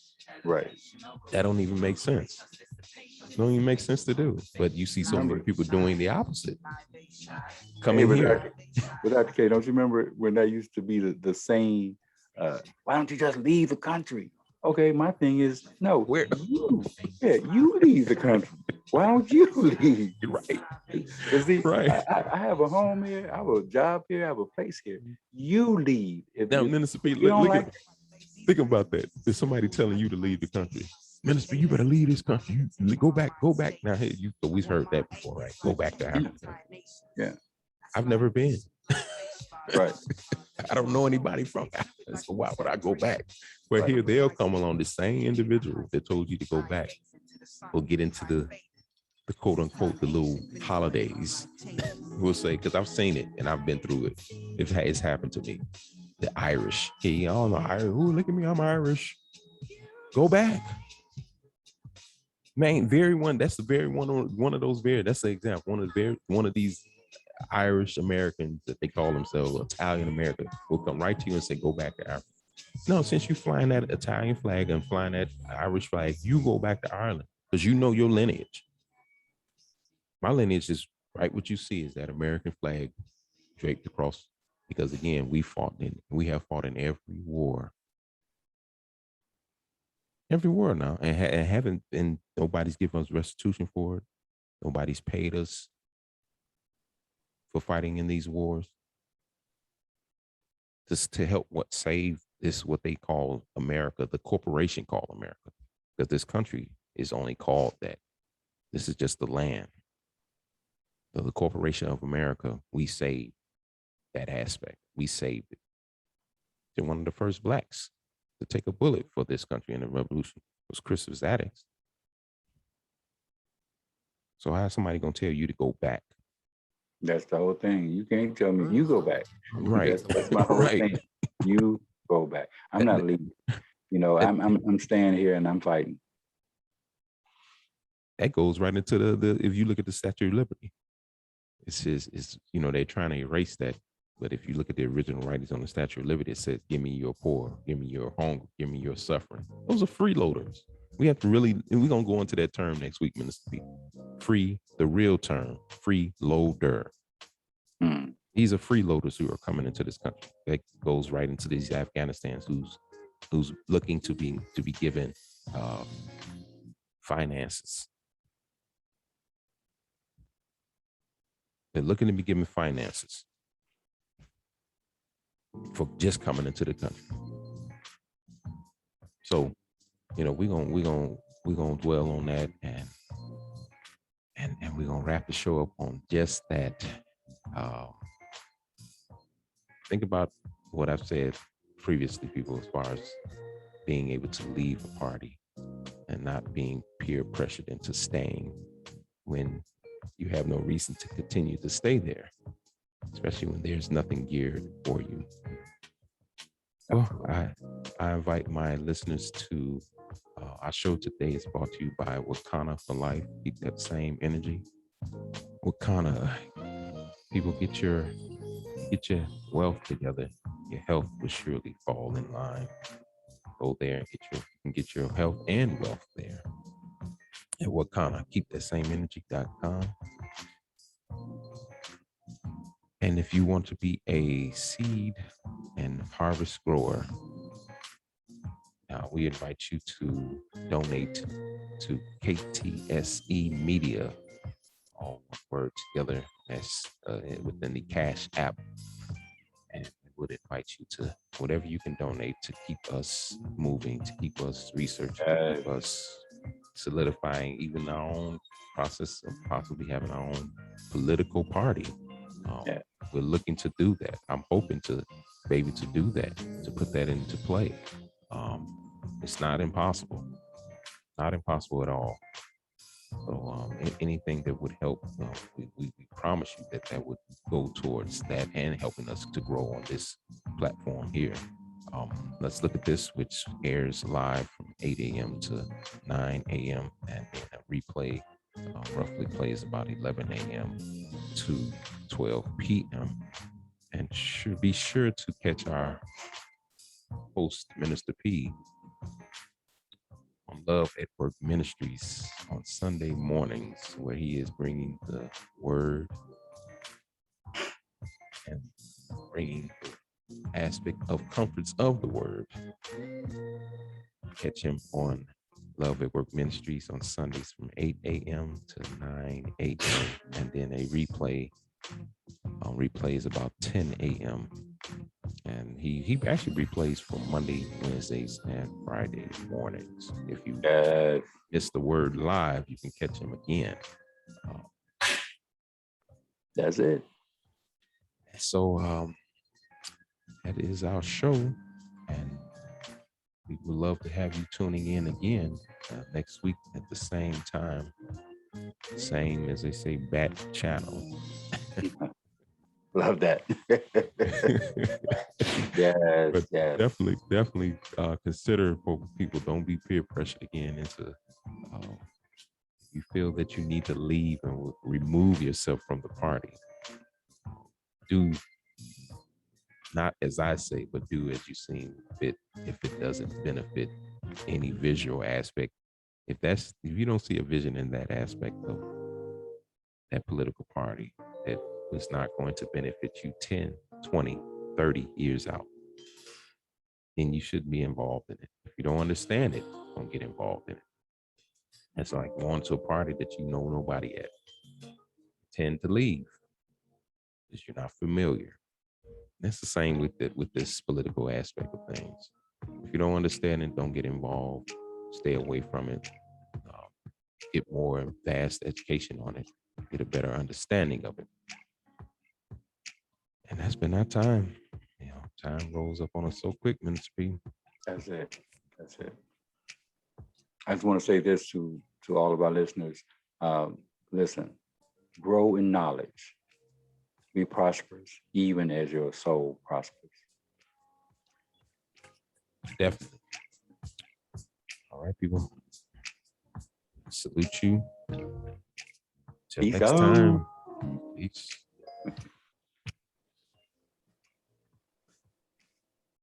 Right. That don't even make sense. Don't even make sense to do. But you see so many people doing the opposite. Coming here. But Dr. K, don't you remember when that used to be the saying, why don't you just leave the country? Okay, my thing is, no, where you leave the country. Why don't you leave? Right. See, right. I have a home here, I have a job here, I have a place here. You leave. Now, Minister P, think about that. There's somebody telling you to leave the country. Minister, you better leave this country. Go back. Now, hey, you've always heard that before, right? Go back to Africa. Yeah. I've never been. Right. I don't know anybody from Africa, so why would I go back? But here they'll come along, the same individual that told you to go back will get into the quote unquote, the little holidays. We'll say, because I've seen it and I've been through it. It's happened to me. The Irish. Hey, y'all know Irish. Ooh, look at me, I'm Irish. Go back. Man, that's the very one of those that's the example. One of these Irish Americans that they call themselves Italian American will come right to you and say, go back to Africa. No, since you flying that Italian flag and flying that Irish flag, you go back to Ireland, because you know your lineage. My lineage is right. What you see is that American flag draped across, because again, we have fought in every war now, and haven't, and nobody's given us restitution for it. Nobody's paid us for fighting in these wars. Just to help save this, what they call America, the corporation called America, because this country is only called that. This is just the land. So the corporation of America, we saved that aspect. We saved it. They're one of the first blacks to take a bullet for this country in the revolution was Christopher Addicts. So how's somebody gonna tell you to go back? That's the whole thing. You can't tell me you go back. Right. That's my whole Right. thing. You go back. I'm not leaving. You know, I'm staying here and I'm fighting. That goes right into the if you look at the Statue of Liberty, it says they're trying to erase that. But if you look at the original writings on the Statue of Liberty, it says, give me your poor, give me your hunger, give me your suffering. Those are freeloaders. We have to really, and we're going to go into that term next week, Minister P. Free, the real term, freeloader. These are freeloaders who are coming into this country. That goes right into these Afghanistans who's looking to be given finances. They're looking to be given finances for just coming into the country. So, we're gonna dwell on that and we're gonna wrap the show up on just that. Think about what I've said previously, people, as far as being able to leave a party and not being peer pressured into staying when you have no reason to continue to stay there, especially when there's nothing geared for you. Well, I invite my listeners to our show today is brought to you by Wakana for Life. Keep that same energy. Wakana, people, get your wealth together. Your health will surely fall in line. Go there and get your health and wealth there. At Wakana, keep that same energy.com. And if you want to be a seed and harvest grower, we invite you to donate to KTSE Media, all one word together, as within the Cash app. And we would invite you to whatever you can donate to keep us moving, to keep us researching, to keep us solidifying even our own process of possibly having our own political party. We're looking to do that. I'm hoping to be able to do that, to put that into play. It's not impossible, not impossible at all. So anything that would help, we promise you that would go towards that and helping us to grow on this platform here. Let's look at this, which airs live from 8 a.m. to 9 a.m. and then a replay roughly plays about 11 a.m. to 12 p.m. And be sure to catch our host, Minister P, on Love at Work Ministries on Sunday mornings, where he is bringing the word and bringing the aspect of comforts of the word. Catch him on Love at Work Ministries on Sundays from 8 a.m. to 9 a.m. and then a replay replays about 10 a.m. And he actually replays from Monday, Wednesdays, and Friday mornings. If you miss the word live, you can catch him again. That's it. So that is our show, and we would love to have you tuning in again next week at the same time. Same, as they say, bat channel. Love that. Yes. Definitely consider, for people, don't be peer pressured again into you feel that you need to leave and remove yourself from the party. Do not as I say, but do as you seem fit. If it doesn't benefit any visual aspect, if you don't see a vision in that aspect of that political party that was not going to benefit you 10, 20, 30 years out, then you shouldn't be involved in it. If you don't understand it, don't get involved in it. It's like going to a party that you know nobody at. tend to leave because you're not familiar. That's the same with this political aspect of things. If you don't understand it, don't get involved. Stay away from it. Get more vast education on it. Get a better understanding of it. And that's been our time. Time rolls up on us so quick, Minister P. That's it. That's it. I just want to say this to all of our listeners. Listen, grow in knowledge. Be prosperous, even as your soul prospers. Definitely. All right, people. Salute you. Till Peace next out. time. Peace.